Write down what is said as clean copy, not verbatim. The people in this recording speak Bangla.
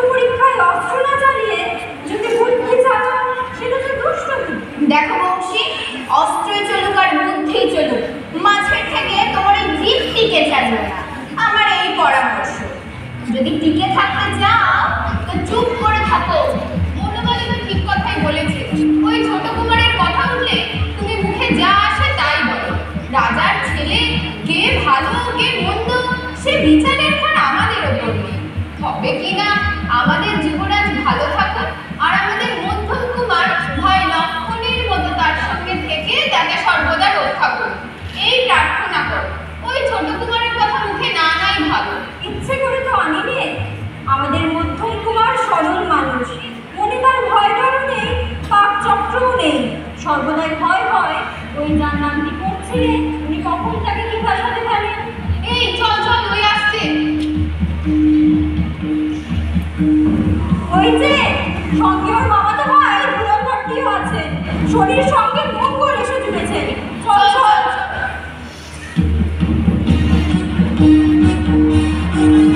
পরীক্ষায় অস্ত্র না চালিয়ে যদি বুদ্ধি চালাও, সেটা তো দুষ্টমি। দেখো বংশী, অস্ত্রই চলুক আর বুদ্ধি চলুক, মাঝের থেকে তোমার এই জিভ টিকে থাকবে না। আমার এই পরামর্শ, যদি টিকে থাকতে যাও তো চুপ করে থাকো। বনমালী তো ঠিক কথাই বলেছে। ওই ছোট কুমারের কথা উঠলে তুমি মুখে যা আসে তাই বলো। রাজার ছেলে কে ভালো কে মন্দ সে বিচার এখন আমাদের ওপর নেই। হবে কিনা আমাদের যুবরাজ ভালো থাকুন আর আমাদের মধ্যম কুমার ভয় লক্ষণের মতো তার সঙ্গে থেকে তাকে সর্বদা রক্ষা করুন, এই প্রার্থনা করো। ওই ছোট কুমারের কথা মুখে না নাই ভালো। ইচ্ছে করে তো আনিনি। আমাদের মধ্যম কুমার সরল মানুষ, মনে তার ভয় ডরও নেই, পাপ চক্রও নেই, সর্বদাই ভয় হয়। ওই যার নামটি পড়ছিলে উনি কখন তাকে কি ভাষাতে পারেন। এই চল চল, ওই আসছে। ওই যে সঙ্গে ওর মামাতো ভাই ধুরন্ধরটিও আছে, শরীর সঙ্গে